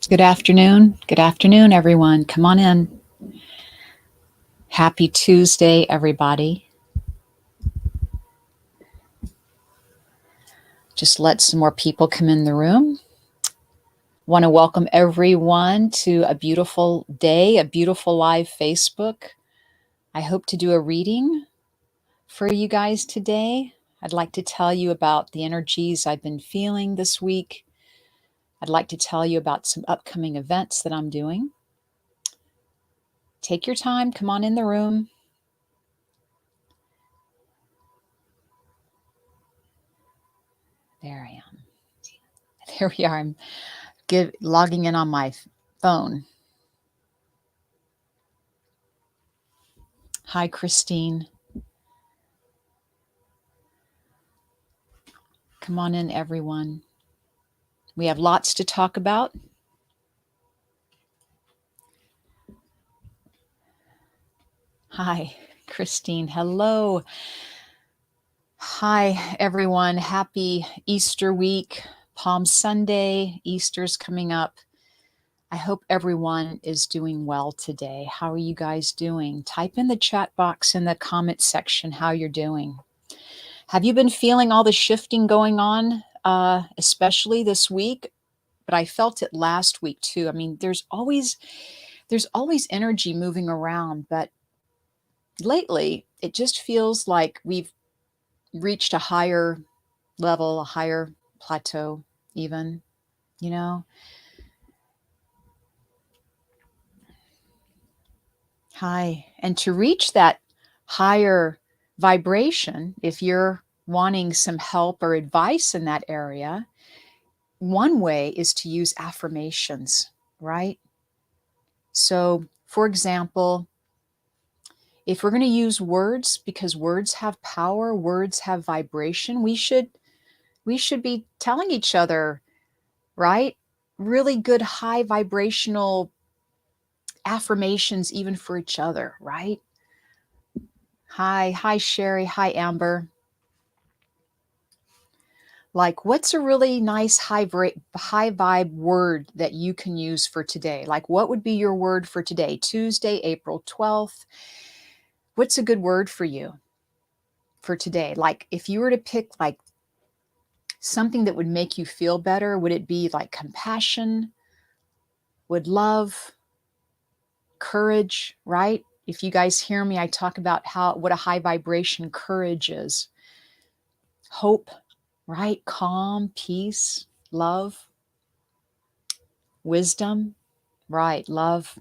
Good afternoon. Good afternoon, everyone. Come on in. Happy Tuesday, everybody. Just let some more people come in the room. Want to welcome everyone to a beautiful day, a beautiful live Facebook. I hope to do a reading for you guys today. I'd like to tell you about the energies I've been feeling this week. I'd like to tell you about some upcoming events that I'm doing. Take your time, come on in the room. There I am. There we are. I'm logging in on my phone. Hi, Christine. Come on in, everyone. We have lots to talk about. Hi, Christine. Hello. Hi, everyone. Happy Easter week, Palm Sunday. Easter's coming up. I hope everyone is doing well today. How are you guys doing? Type in the chat box in the comment section how you're doing. Have you been feeling all the shifting going on, especially this week? But I felt it last week too. I mean, there's always energy moving around, but lately it just feels like we've reached a higher level, a higher plateau even, you know. Hi. And to reach that higher vibration, if you're wanting some help or advice in that area, one way is to use affirmations, right? So, for example, if we're going to use words, because words have power, words have vibration, we should be telling each other, right? Really good high vibrational affirmations even for each other, right? Hi Sherry, hi Amber. Like, what's a really nice high vibe word that you can use for today? Like, what would be your word for today? Tuesday, April 12th. What's a good word for you for today? Like, if you were to pick like something that would make you feel better, would it be like compassion? Would love, courage, right? If you guys hear me, I talk about what a high vibration courage is. Hope, right? Calm, peace, love, wisdom, right? Love.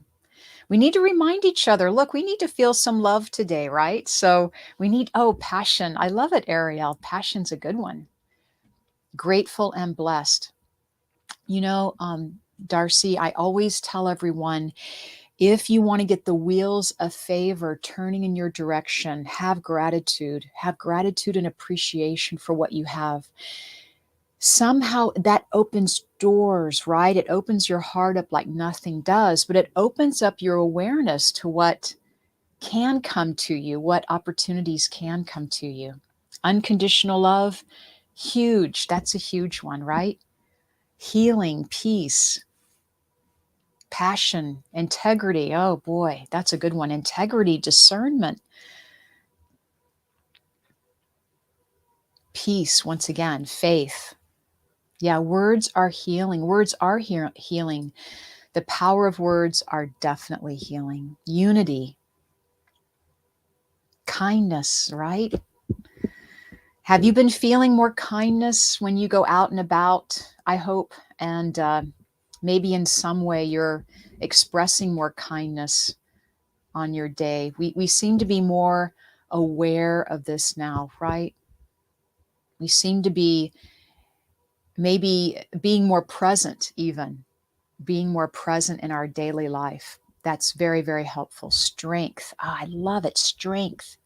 We need to remind each other, look, we need to feel some love today, right? So we need, passion. I love it, Ariel. Passion's a good one. Grateful and blessed. You know, Darcy, I always tell everyone, if you want to get the wheels of favor turning in your direction, have gratitude and appreciation for what you have. Somehow that opens doors, right? It opens your heart up like nothing does, but it opens up your awareness to what can come to you, what opportunities can come to you. Unconditional love, huge. That's a huge one, right? Healing, peace, passion, integrity. Oh boy, that's a good one. Integrity, discernment, peace, once again, faith. Yeah, words are healing. Words are healing. The power of words are definitely healing. Unity, kindness, right? Have you been feeling more kindness when you go out and about, I hope? And maybe in some way you're expressing more kindness on your day. We seem to be more aware of this now, right? We seem to be maybe being more present, even being more present in our daily life. That's very, very helpful. Strength. I love it. Strength.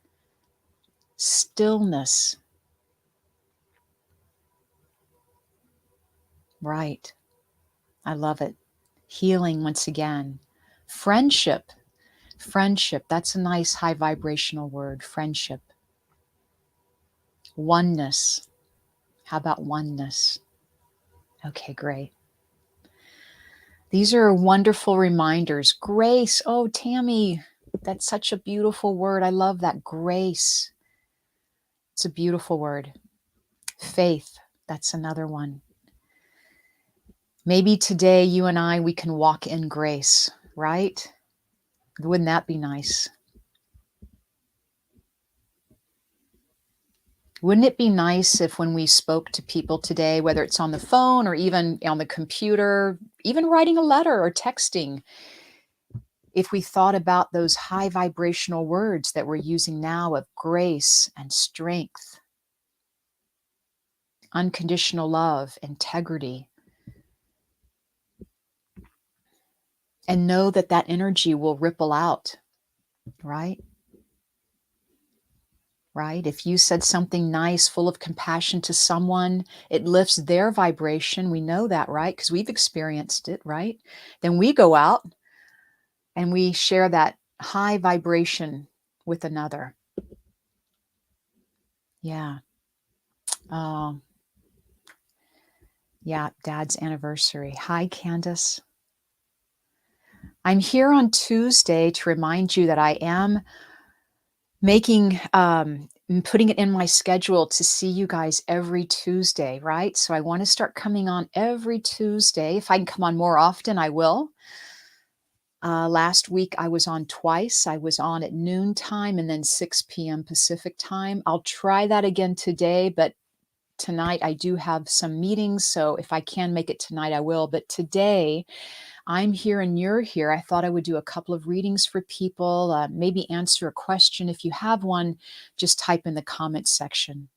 Stillness. Right. I love it. Healing once again. Friendship. Friendship. That's a nice high vibrational word. Friendship. Oneness. How about oneness? Okay, great. These are wonderful reminders. Grace. Oh, Tammy, that's such a beautiful word. I love that. Grace. It's a beautiful word. Faith. That's another one. Maybe today you and I, we can walk in grace, right? Wouldn't that be nice? Wouldn't it be nice if when we spoke to people today, whether it's on the phone or even on the computer, even writing a letter or texting, if we thought about those high vibrational words that we're using now of grace and strength, unconditional love, integrity, and know that that energy will ripple out, right? Right? If you said something nice, full of compassion to someone, it lifts their vibration. We know that, right? Because we've experienced it, right? Then we go out and we share that high vibration with another. Yeah. Oh, yeah. Dad's anniversary. Hi, Candace. I'm here on Tuesday to remind you that I am putting it in my schedule to see you guys every Tuesday, right? So I want to start coming on every Tuesday. If I can come on more often, I will. Last week I was on twice. I was on at noontime and then 6 p.m. Pacific time. I'll try that again today, but tonight I do have some meetings. So if I can make it tonight, I will. But today I'm here and you're here. I thought I would do a couple of readings for people, maybe answer a question. If you have one, just type in the comments section.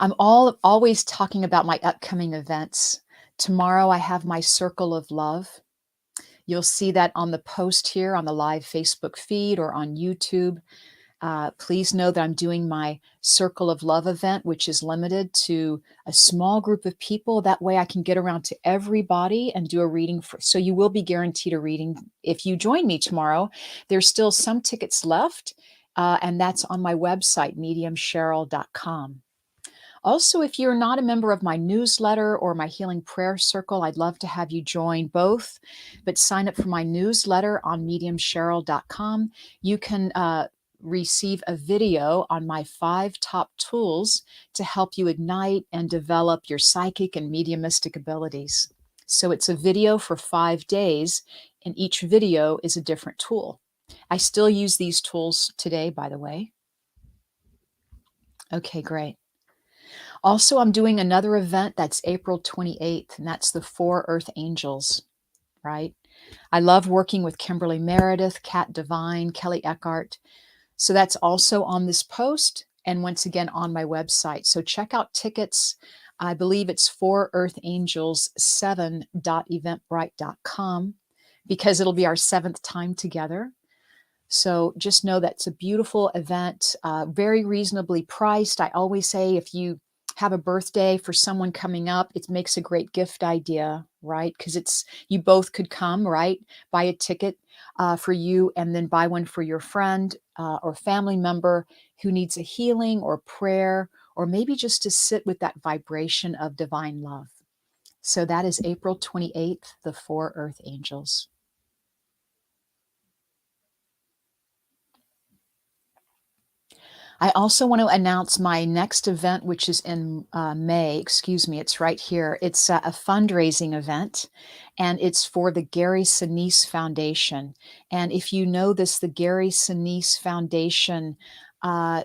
I'm always talking about my upcoming events. Tomorrow I have my Circle of Love. You'll see that on the post here on the live Facebook feed or on YouTube. Please know that I'm doing my Circle of Love event, which is limited to a small group of people. That way I can get around to everybody and do a reading. So you will be guaranteed a reading. If you join me tomorrow, there's still some tickets left, and that's on my website, mediumcheryl.com. Also, if you're not a member of my newsletter or my Healing Prayer Circle, I'd love to have you join both, but sign up for my newsletter on mediumcheryl.com. You can receive a video on my 5 top tools to help you ignite and develop your psychic and mediumistic abilities. So it's a video for 5 days, and each video is a different tool. I still use these tools today, by the way. Okay, great. Also, I'm doing another event that's April 28th, and that's the 4 Earth Angels, right? I love working with Kimberly Meredith, Kat Devine, Kelly Eckhart. So that's also on this post and once again on my website. So check out tickets. I believe it's 4earthangels7.eventbrite.com because it'll be our 7th time together. So just know that's a beautiful event, very reasonably priced. I always say if you have a birthday for someone coming up, it makes a great gift idea, right? Because you both could come, right? Buy a ticket for you and then buy one for your friend or family member who needs a healing or prayer, or maybe just to sit with that vibration of divine love. So that is April 28th, the 4 Earth Angels. I also want to announce my next event, which is in May. Excuse me, it's right here. It's a fundraising event, and it's for the Gary Sinise Foundation. And if you know this, the Gary Sinise Foundation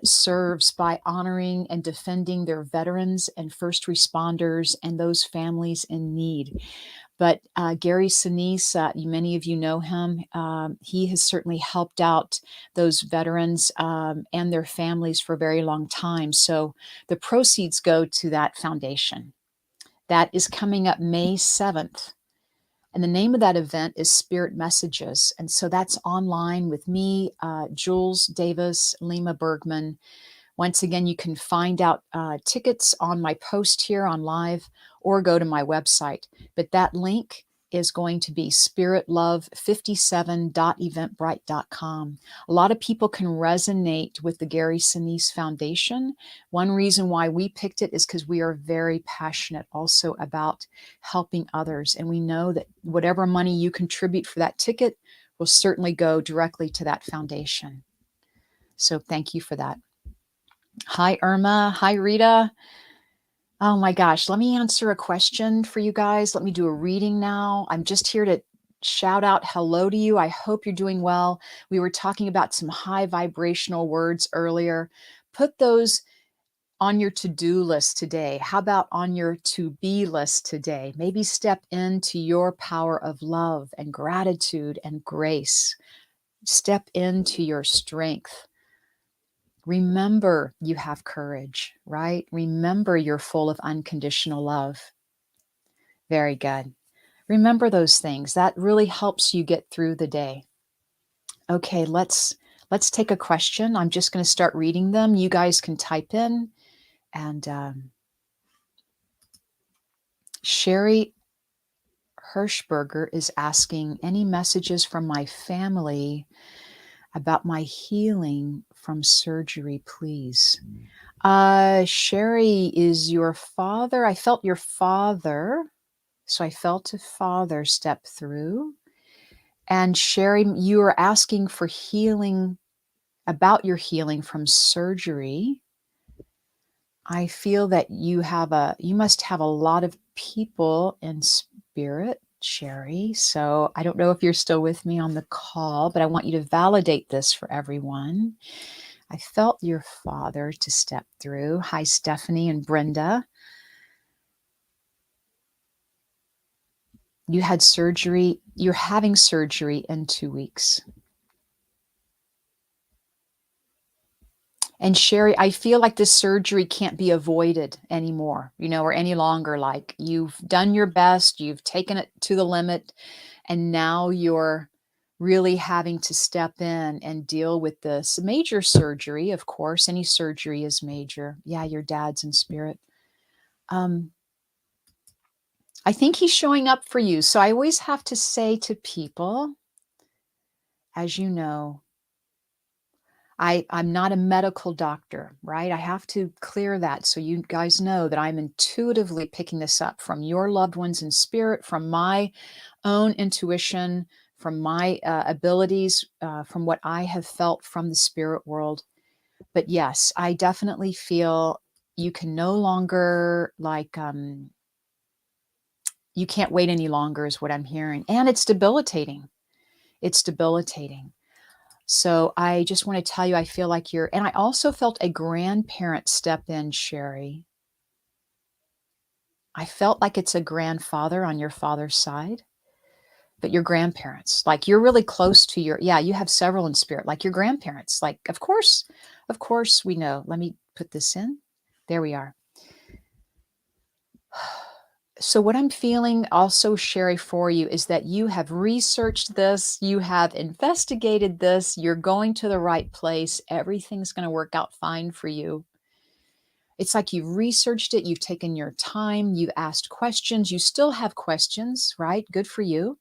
serves by honoring and defending their veterans and first responders and those families in need. But Gary Sinise, many of you know him. He has certainly helped out those veterans and their families for a very long time. So the proceeds go to that foundation. That is coming up May 7th. And the name of that event is Spirit Messages. And so that's online with me, Jules Davis, Lima Bergman. Once again, you can find out tickets on my post here on live or go to my website. But that link is going to be spiritlove57.eventbrite.com. A lot of people can resonate with the Gary Sinise Foundation. One reason why we picked it is because we are very passionate also about helping others. And we know that whatever money you contribute for that ticket will certainly go directly to that foundation. So thank you for that. Hi, Irma. Hi, Rita. Oh my gosh, let me answer a question for you guys. Let me do a reading now. I'm just here to shout out hello to you. I hope you're doing well. We were talking about some high vibrational words earlier. Put those on your to-do list today. How about on your to-be list today? Maybe step into your power of love and gratitude and grace. Step into your strength. Remember you have courage, right? Remember you're full of unconditional love. Very good. Remember those things. That really helps you get through the day. Okay, let's take a question. I'm just going to start reading them. You guys can type in. And Sherry Hirschberger is asking, any messages from my family about my healing from surgery, please? Sherry, is your father? I felt your father. So I felt a father step through. And Sherry, you are asking for healing, about your healing from surgery. I feel that you must have a lot of people in spirit, Sherry. So I don't know if you're still with me on the call, but I want you to validate this for everyone. I felt your father to step through. Hi, Stephanie and Brenda. You had surgery. You're having surgery in 2 weeks. And Sherry, I feel like this surgery can't be avoided anymore, or any longer. Like, you've done your best, you've taken it to the limit, and now you're really having to step in and deal with this major surgery. Of course, any surgery is major. Yeah, your dad's in spirit. I think he's showing up for you. So I always have to say to people, as you know, I'm not a medical doctor, right? I have to clear that so you guys know that I'm intuitively picking this up from your loved ones in spirit, from my own intuition, from my abilities, from what I have felt from the spirit world. But yes, I definitely feel you can no longer, like, you can't wait any longer is what I'm hearing. And it's debilitating. It's debilitating. So I just want to tell you, I feel like and I also felt a grandparent step in, Sherry. I felt like it's a grandfather on your father's side, but your grandparents, like, you're really close to you have several in spirit, like your grandparents, like, of course, we know. Let me put this in. There we are. So what I'm feeling also, Sherry, for you is that you have researched this, you have investigated this, you're going to the right place. Everything's going to work out fine for you. It's like you've researched it, you've taken your time, you've asked questions, you still have questions, right? Good for you.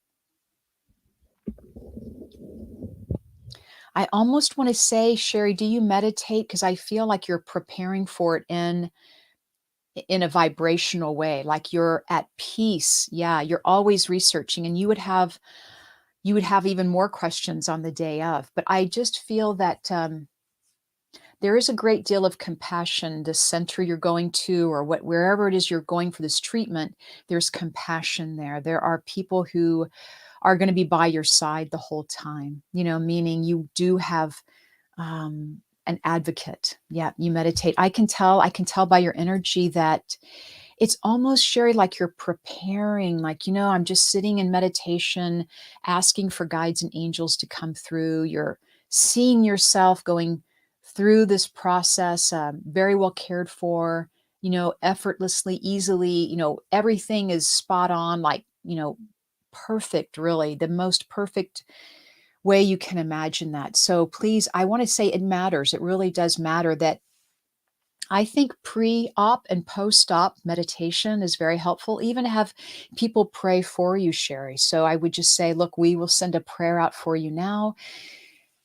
I almost want to say, Sherry, do you meditate? Because I feel like you're preparing for it in a vibrational way, like you're at peace. Yeah, you're always researching, and you would have even more questions on the day of. But I just feel that there is a great deal of compassion. The center you're going to, or wherever it is you're going for this treatment, there's compassion there. There are people who are going to be by your side the whole time, meaning you do have an advocate. Yeah, you meditate. I can tell by your energy that it's almost, Sherry, like you're preparing, like, I'm just sitting in meditation, asking for guides and angels to come through. You're seeing yourself going through this process, very well cared for, effortlessly, easily, everything is spot on, like, perfect, really, the most perfect way you can imagine that. So please, I want to say it matters. It really does matter that I think pre-op and post-op meditation is very helpful. Even have people pray for you, Sherry. So I would just say, look, we will send a prayer out for you now.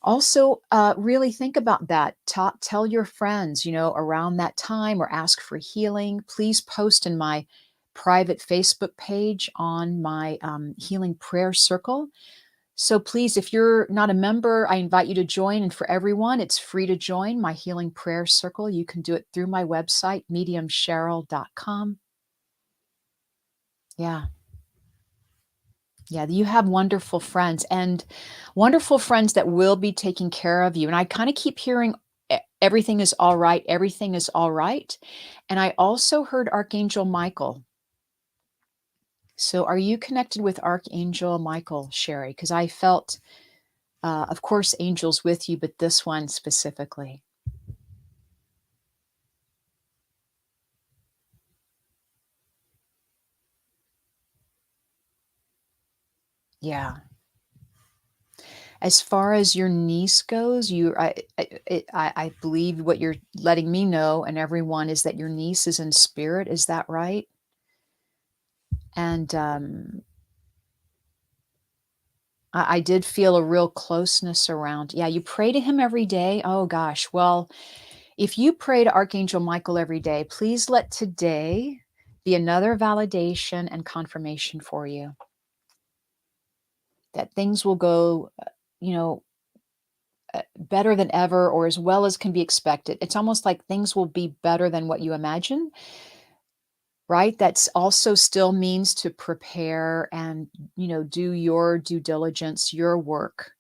Also, really think about that. Tell your friends, around that time or ask for healing. Please post in my private Facebook page on my healing prayer circle. So please, if you're not a member, I invite you to join. And for everyone, it's free to join my healing prayer circle. You can do it through my website, mediumcheryl.com. Yeah. Yeah, you have wonderful friends and wonderful friends that will be taking care of you. And I kind of keep hearing everything is all right. Everything is all right. And I also heard Archangel Michael. So are you connected with Archangel Michael, Sherry? Because I felt, of course, angels with you, but this one specifically. Yeah. As far as your niece goes, I believe what you're letting me know and everyone is that your niece is in spirit. Is that right? And I did feel a real closeness around. Yeah, you pray to him every day. Oh gosh. Well, if you pray to Archangel Michael every day, please let today be another validation and confirmation for you that things will go, you know, better than ever or as well as can be expected. It's almost like things will be better than what you imagine, right? That's also still means to prepare and, do your due diligence, your work.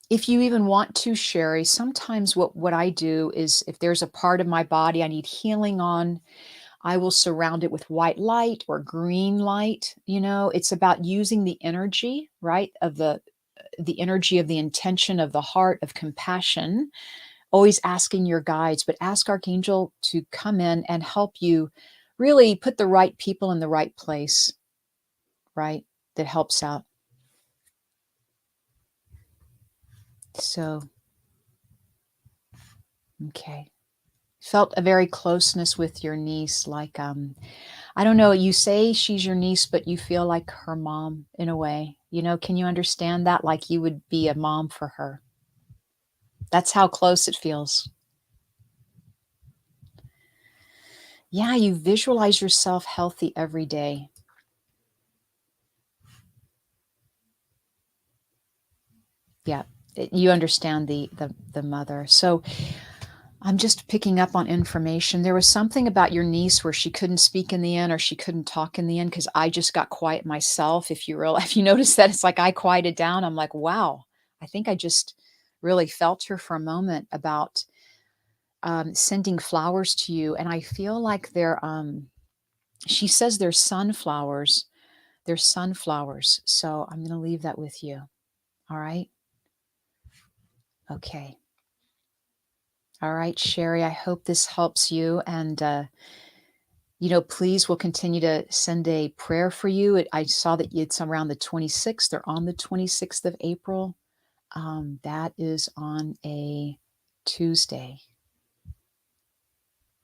If you even want to, Sherry, sometimes what I do is if there's a part of my body I need healing on, I will surround it with white light or green light. It's about using the energy, right, of the energy of the intention of the heart of compassion, always asking your guides, but ask Archangel to come in and help you really put the right people in the right place, right? That helps out. So, okay. Felt a very closeness with your niece, like, I don't know, you say she's your niece, but you feel like her mom in a way. Can you understand that? Like you would be a mom for her. That's how close it feels. Yeah, you visualize yourself healthy every day. Yeah, you understand the mother. So I'm just picking up on information. There was something about your niece where she couldn't speak in the end or she couldn't talk in the end because I just got quiet myself. If you notice that, it's like I quieted down. I'm like, wow, I think I just really felt her for a moment about sending flowers to you. And I feel like she says they're sunflowers. They're sunflowers. So I'm going to leave that with you. All right. Okay. All right, Sherry, I hope this helps you. And, please, we'll continue to send a prayer for you. I saw that it's around the 26th or on the 26th of April. That is on a Tuesday.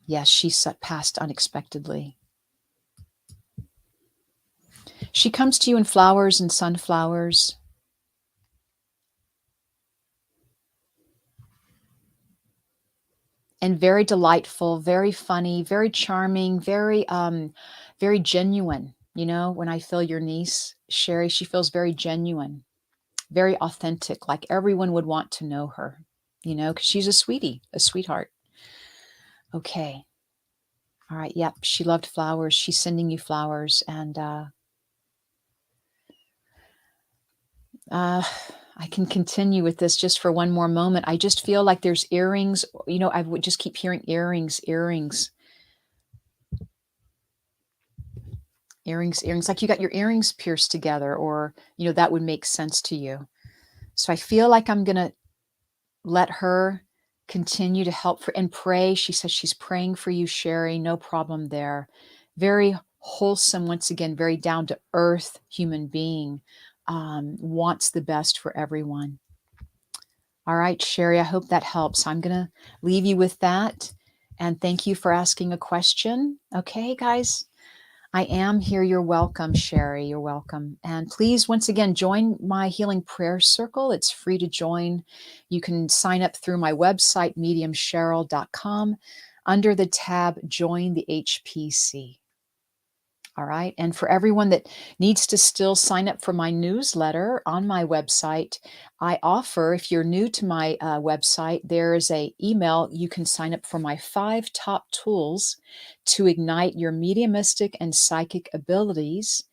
Yes, passed unexpectedly. She comes to you in flowers and sunflowers. And very delightful, very funny, very charming, very genuine. When I feel your niece, Sherry, she feels very genuine, very authentic, like everyone would want to know her, because she's a sweetie, a sweetheart. Okay. All right. Yep. She loved flowers. She's sending you flowers. And I can continue with this just for one more moment. I just feel like there's earrings. I would just keep hearing earrings, earrings, earrings, earrings. Like you got your earrings pierced together, or, that would make sense to you. So I feel like I'm going to let her continue to help and pray. She says she's praying for you, Sherry. No problem there. Very wholesome, once again, very down to earth human being, wants the best for everyone. All right, Sherry, I hope that helps. I'm going to leave you with that. And thank you for asking a question. Okay, guys, I am here. You're welcome, Sherry. You're welcome. And please, once again, join my Healing Prayer Circle. It's free to join. You can sign up through my website, mediumcheryl.com, under the tab Join the HPC. All right. And for everyone that needs to still sign up for my newsletter on my website, I offer, if you're new to my website, there is a email. You can sign up for my 5 top tools to ignite your mediumistic and psychic abilities.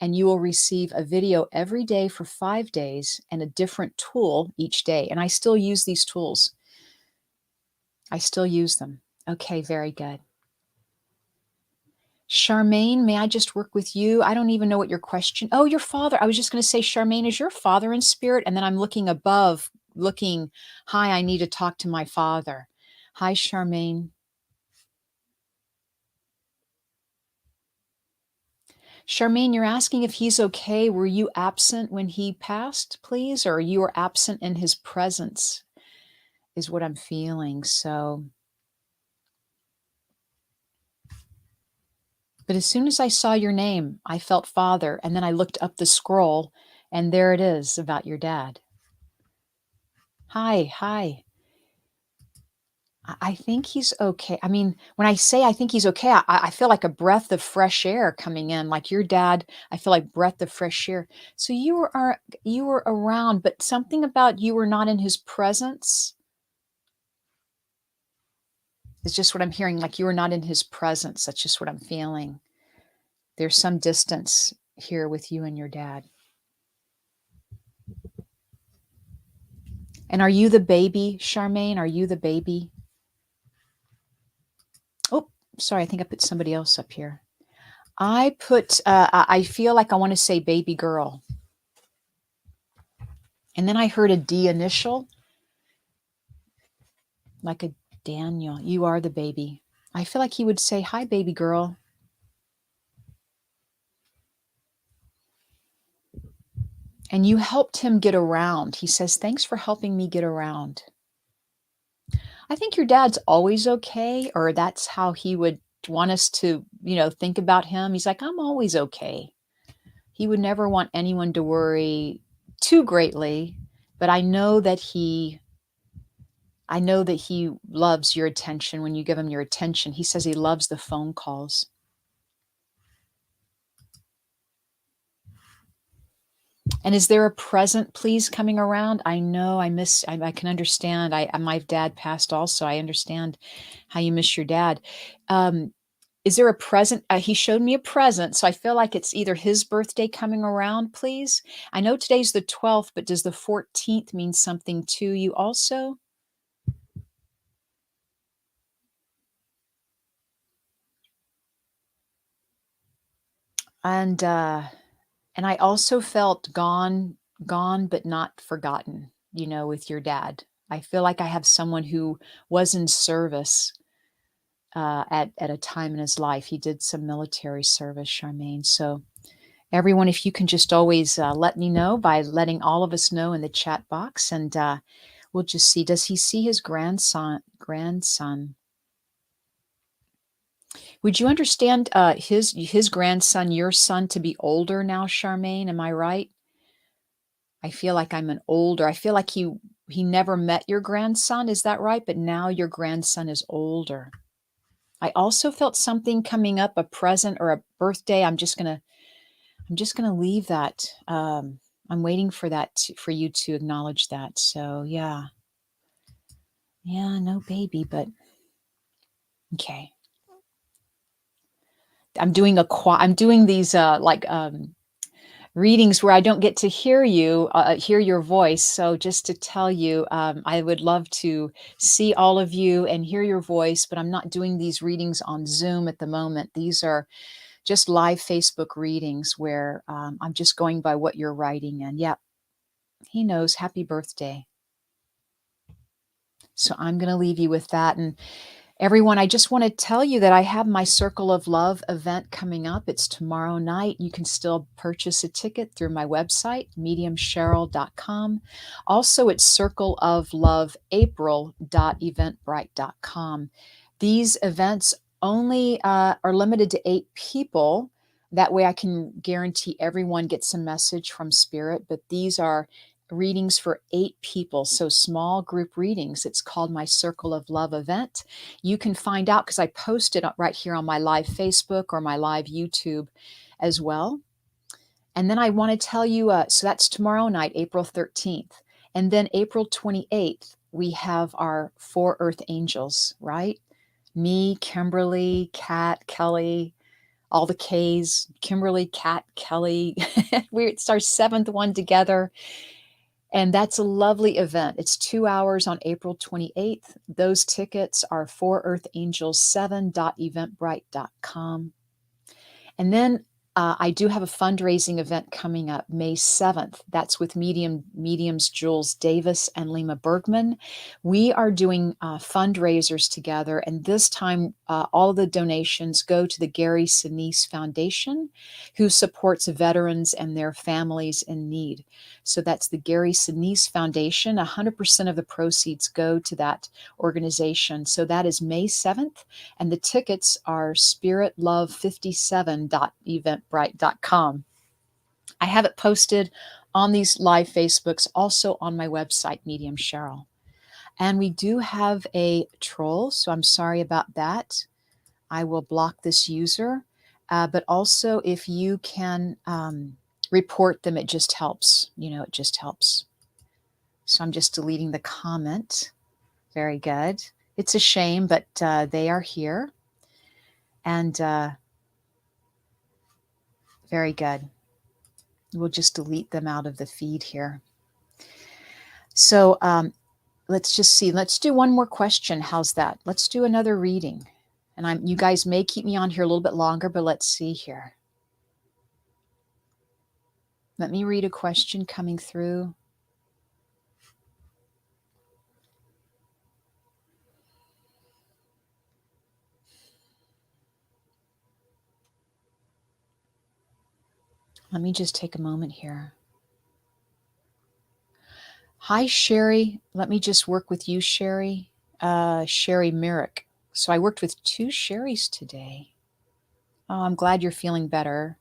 And you will receive a video every day for 5 days and a different tool each day. And I still use these tools. I still use them. Okay, very good. Charmaine, may I just work with you? I don't even know what your question. Oh, your father. I was just going to say, Charmaine, is your father in spirit? And then I'm looking above, looking, hi, I need to talk to my father. Hi, Charmaine. Charmaine, you're asking if he's okay. Were you absent when he passed, please? Or you were absent in his presence, is what I'm feeling. So, but as soon as I saw your name, I felt father. And then I looked up the scroll, and there it is about your dad. Hi, hi. I think he's okay. I mean, when I say I think he's okay, I feel like a breath of fresh air coming in. Like your dad, I feel like breath of fresh air. So you were around, but something about you were not in his presence is just what I'm hearing. Like you were not in his presence. That's just what I'm feeling. There's some distance here with you and your dad. And are you the baby, Charmaine? Are you the baby? Oh, sorry. I think I put somebody else up here. I feel like I want to say baby girl. And then I heard a D initial, like a Daniel. You are the baby. I feel like he would say, hi, baby girl. And you helped him get around. He says, thanks for helping me get around. I think your dad's always okay, or that's how he would want us to, think about him. He's like, I'm always okay. He would never want anyone to worry too greatly, but I know that he loves your attention when you give him your attention. He says he loves the phone calls. And is there a present, please, coming around? I know I can understand. My dad passed also. I understand how you miss your dad. Is there a present? He showed me a present. So I feel like it's either his birthday coming around, please. I know today's the 12th, but does the 14th mean something to you also? And I also felt gone, but not forgotten, with your dad. I feel like I have someone who was in service at a time in his life. He did some military service, Charmaine. So, everyone, if you can just always let me know by letting all of us know in the chat box, and we'll just see. Does he see his grandson? Would you understand his grandson, your son, to be older now, Charmaine? Am I right? I feel like I feel like he never met your grandson, is that right? But now your grandson is older. I also felt something coming up, a present or a birthday. I'm just gonna leave that. I'm waiting for for you to acknowledge that. So yeah. Yeah, no baby, but okay. I'm doing these readings where I don't get to hear your voice. So just to tell you, I would love to see all of you and hear your voice, but I'm not doing these readings on Zoom at the moment. These are just live Facebook readings where I'm just going by what you're writing. And yeah, he knows. Happy birthday. So I'm going to leave you with that. And Everyone, I just want to tell you that I have my Circle of Love event coming up. It's tomorrow night. You can still purchase a ticket through my website, mediumcheryl.com. Also, it's circleofloveapril.eventbrite.com. These events only are limited to 8 people. That way, I can guarantee everyone gets a message from Spirit, but these are readings for 8 people, so small group readings. It's called my Circle of Love event. You can find out because I post it right here on my live Facebook or my live YouTube as well. And then I want to tell you, so that's tomorrow night, April 13th. And then April 28th, we have our 4 Earth Angels, right? Me, Kimberly, Kat, Kelly, all the K's, Kimberly, Kat, Kelly. It's our 7th one together. And that's a lovely event. It's 2 hours on April 28th. Those tickets are 4earthangels7.eventbrite.com. And then I do have a fundraising event coming up May 7th. That's with mediums Jules Davis and Lima Bergman. We are doing fundraisers together, and this time all the donations go to the Gary Sinise Foundation, who supports veterans and their families in need. So that's the Gary Sinise Foundation. 100% of the proceeds go to that organization. So that is May 7th, and the tickets are spiritlove57.eventbrite.com. I have it posted on these live Facebooks, also on my website, Medium Cheryl. And we do have a troll, so I'm sorry about that. I will block this user. But also, if you can report them, it just helps. It just helps. So I'm just deleting the comment. Very good. It's a shame, but they are here. And very good. We'll just delete them out of the feed here. So let's just see. Let's do one more question. How's that? Let's do another reading. And you guys may keep me on here a little bit longer, but let's see here. Let me read a question coming through. Let me just take a moment here. Hi, Sherry. Let me just work with you, Sherry. Sherry Merrick. So I worked with 2 Sherrys today. Oh, I'm glad you're feeling better,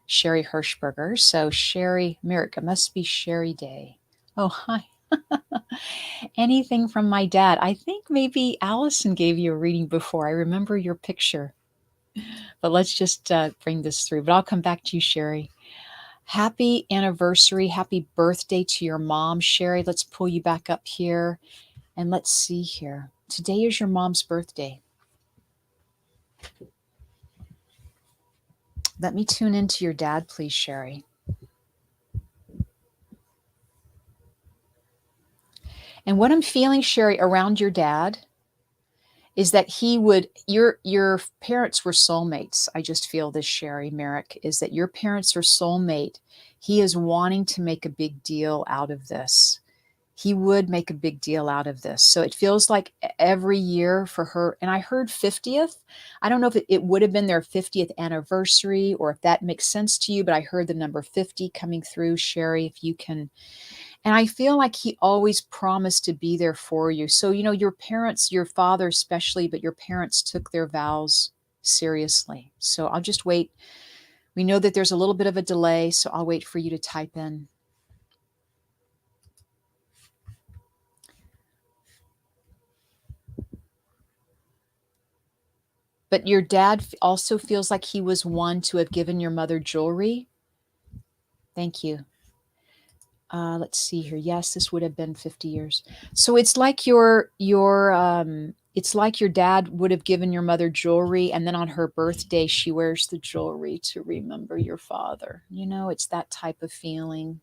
Sherry Hirschberger. So Sherry Merrick, it must be Sherry Day. Oh, hi. Anything from my dad. I think maybe Allison gave you a reading before. I remember your picture. But let's just bring this through. But I'll come back to you, Sherry. Happy anniversary. Happy birthday to your mom, Sherry. Let's pull you back up here. And let's see here. Today is your mom's birthday. Let me tune into your dad, please, Sherry. And what I'm feeling, Sherry, around your dad is that your parents were soulmates. I just feel this, Sherry Merrick, is that your parents are soulmate. He is wanting to make a big deal out of this. He would make a big deal out of this. So it feels like every year for her, and I heard 50th. I don't know if it would have been their 50th anniversary or if that makes sense to you, but I heard the number 50 coming through, Sherry, if you can. And I feel like he always promised to be there for you. So, your parents, your father especially, but your parents took their vows seriously. So I'll just wait. We know that there's a little bit of a delay, so I'll wait for you to type in. But your dad also feels like he was one to have given your mother djewelry. Thank you. Let's see here. Yes, this would have been 50 years. So it's like it's like your dad would have given your mother jewelry, and then on her birthday, she wears the jewelry to remember your father. It's that type of feeling.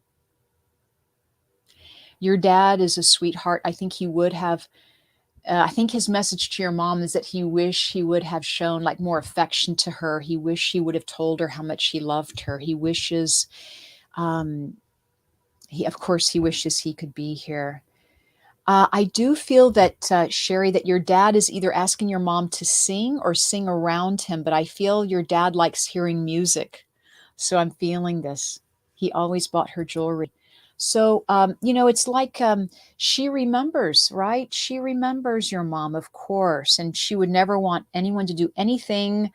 Your dad is a sweetheart. I think he would have. I think his message to your mom is that he wished he would have shown like more affection to her. He wished he would have told her how much he loved her. He wishes. Of course, he wishes he could be here. I do feel that, Sherry, that your dad is either asking your mom to sing or sing around him, but I feel your dad likes hearing music. So I'm feeling this. He always bought her jewelry. So, it's like she remembers, right? She remembers your mom, of course, and she would never want anyone to do anything,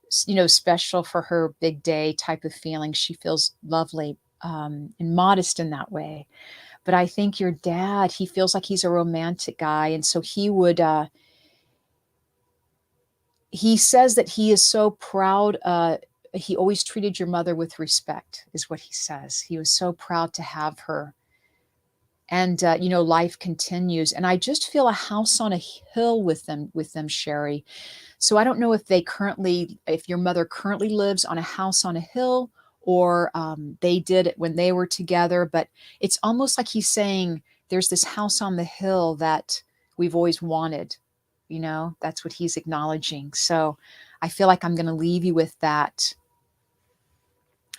special for her big day type of feeling. She feels lovely and modest in that way. But I think your dad, he feels like he's a romantic guy, and so he says that he is so proud, he always treated your mother with respect, is what he says. He was so proud to have her, and, life continues, and I just feel a house on a hill with them, Sherry. So I don't know if your mother currently lives on a house on a hill, or they did it when they were together, but it's almost like he's saying, there's this house on the hill that we've always wanted. That's what he's acknowledging. So I feel like I'm going to leave you with that.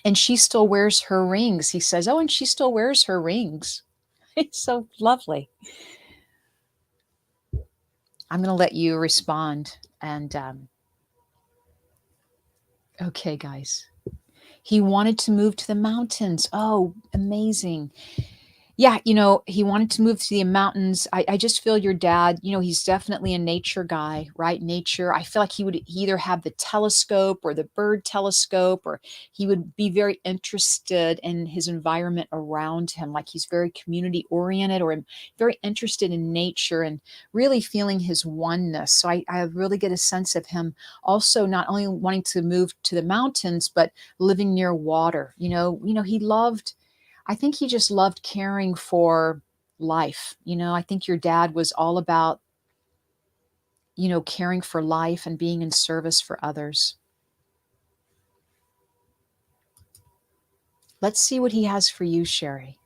And she still wears her rings. He says, oh, and she still wears her rings. It's so lovely. I'm going to let you respond. And okay, guys. He wanted to move to the mountains. Oh, amazing. Yeah, he wanted to move to the mountains. I just feel your dad, he's definitely a nature guy, right? Nature. I feel like he either have the telescope or the bird telescope, or he would be very interested in his environment around him. Like he's very community oriented, or very interested in nature and really feeling his oneness. So I really get a sense of him also not only wanting to move to the mountains, but living near water. He loved, I think he just loved caring for life. I think your dad was all about, caring for life and being in service for others. Let's see what he has for you, Sherry.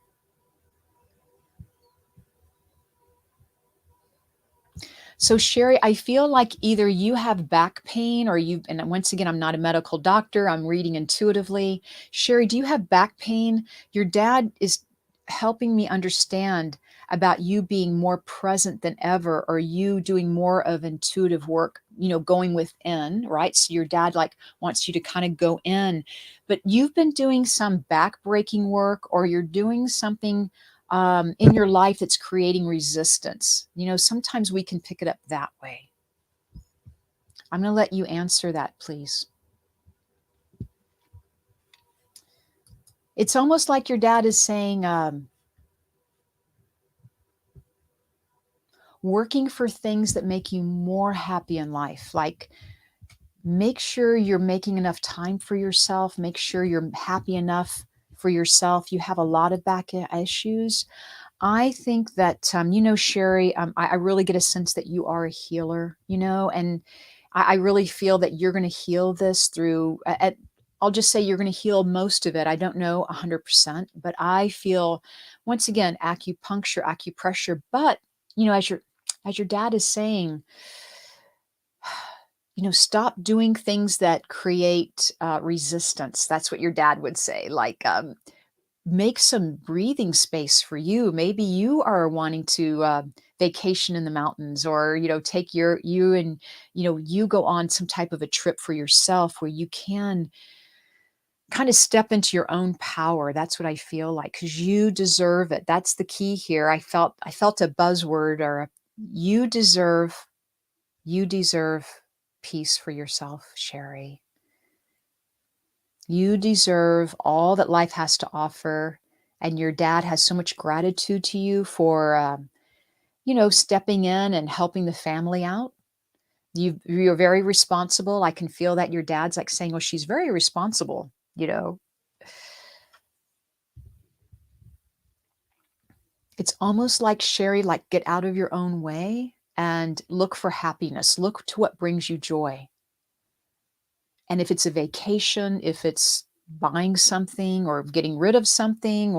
So, Sherry, I feel like either you have back pain or and once again, I'm not a medical doctor, I'm reading intuitively. Sherry, do you have back pain? Your dad is helping me understand about you being more present than ever, or you doing more of intuitive work, going within, right? So your dad like wants you to kind of go in, but you've been doing some back breaking work, or you're doing something in your life that's creating resistance. Sometimes we can pick it up that way. I'm going to let you answer that, please. It's almost like your dad is saying, working for things that make you more happy in life. Like, make sure you're making enough time for yourself, make sure you're happy enough for yourself. You have a lot of back issues. I think that, Sherry, I really get a sense that you are a healer, and I really feel that you're going to heal this through, I'll just say you're going to heal most of it. I don't know 100%, but I feel, once again, acupuncture, acupressure, but, as your dad is saying, stop doing things that create resistance. That's what your dad would say. Like, make some breathing space for you. Maybe you are wanting to vacation in the mountains, or take you and you go on some type of a trip for yourself where you can kind of step into your own power. That's what I feel like, because you deserve it. That's the key here. I felt a buzzword, or you deserve you deserve peace for yourself, Sherry. You deserve all that life has to offer. And your dad has so much gratitude to you for, stepping in and helping the family out. You're very responsible. I can feel that your dad's like saying, "Oh, she's very responsible." It's almost like, Sherry, like, get out of your own way and look for happiness. Look to what brings you joy. And if it's a vacation, if it's buying something or getting rid of something,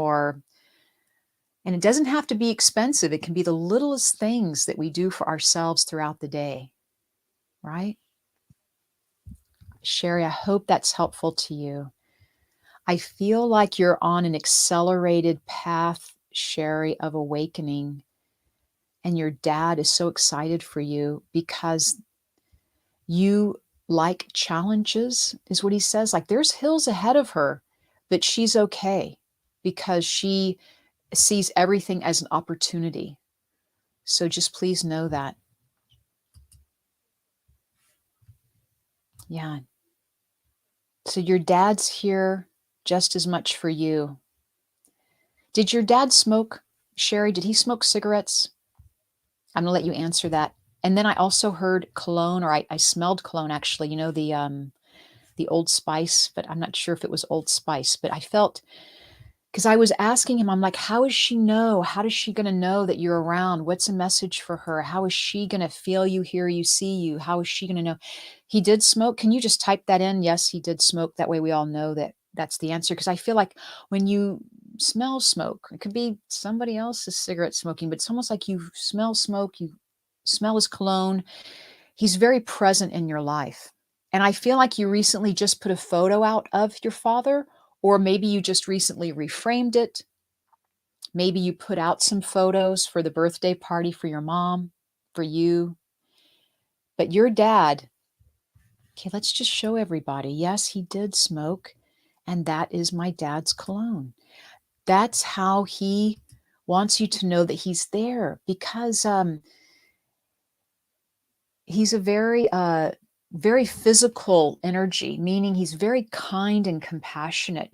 and it doesn't have to be expensive. It can be the littlest things that we do for ourselves throughout the day, right? Sherry, I hope that's helpful to you. I feel like you're on an accelerated path, Sherry, of awakening. and your dad is so excited for you because you like challenges, is what he says. Like there's hills ahead of her, but she's okay because she sees everything as an opportunity. So just please know that. Yeah. So your dad's here just as much for you. Did your dad smoke, Sherry? Did he smoke cigarettes? I'm gonna let you answer that. And then I also heard cologne, or I smelled cologne actually. You know the Old Spice, but I'm not sure if it was Old Spice. But I felt, because I was asking him, I'm like, how is she know? How is she gonna know that you're around? What's a message for her? How is she gonna feel you, hear you, see you? How is she gonna know? He did smoke. Can you just type that in? Yes, he did smoke. That way we all know that that's the answer. Because I feel like when you smell smoke, it could be somebody else's cigarette smoking, but it's almost like you smell smoke, you smell his cologne. He's very present in your life. And I feel like you recently just put a photo out of your father, or maybe you just recently reframed it. Maybe you put out some photos for the birthday party for your mom, for you. But your dad, okay, let's just show everybody. Yes, he did smoke, and that is my dad's cologne. That's how he wants you to know that he's there, because he's a very physical energy, meaning he's very kind and compassionate,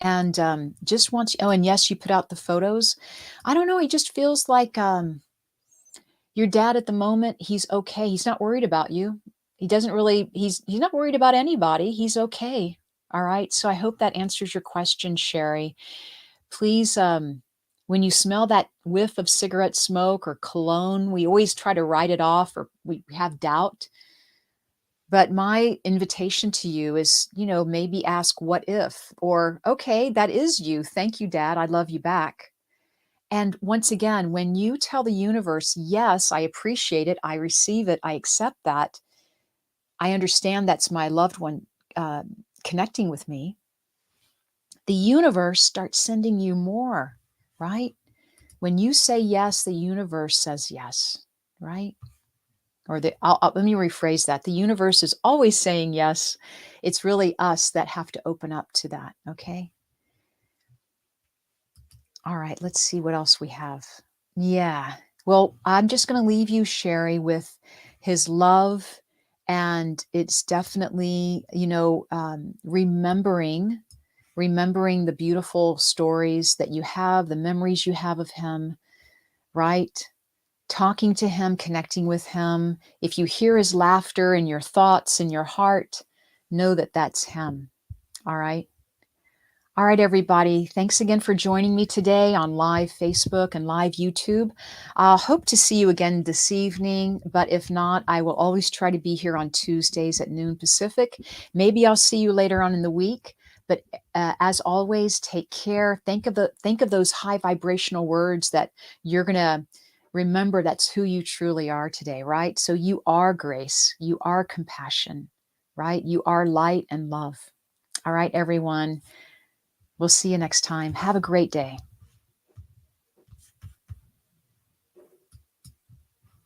and just wants you. Oh, and yes, you put out the photos. I don't know. He just feels like your dad at the moment. He's okay. He's not worried about you. He doesn't really. He's not worried about anybody. He's okay. All right. So I hope that answers your question, Sherry. Please, when you smell that whiff of cigarette smoke or cologne, we always try to write it off, or we have doubt. But my invitation to you is, maybe ask what if, or, okay, that is you. Thank you, Dad. I love you back. And once again, when you tell the universe, yes, I appreciate it, I receive it, I accept that, I understand that's my loved one uh, connecting with me, the universe starts sending you more, right? When you say yes, the universe says yes, right? Or let me rephrase that. The universe is always saying yes. It's really us that have to open up to that. Okay. All right. Let's see what else we have. Yeah. Well, I'm just going to leave you, Sherry, with his love. And it's definitely, remembering the beautiful stories that you have, the memories you have of him, right? Talking to him, connecting with him. If you hear his laughter in your thoughts, in your heart, know that that's him. All right. All right, everybody. Thanks again for joining me today on live Facebook and live YouTube. I'll hope to see you again this evening, but if not, I will always try to be here on Tuesdays at noon Pacific. Maybe I'll see you later on in the week. But as always, take care. Think of those high vibrational words that you're gonna remember. That's who you truly are today, right? So you are grace, you are compassion, right? You are light and love. All right, everyone. We'll see you next time. Have a great day.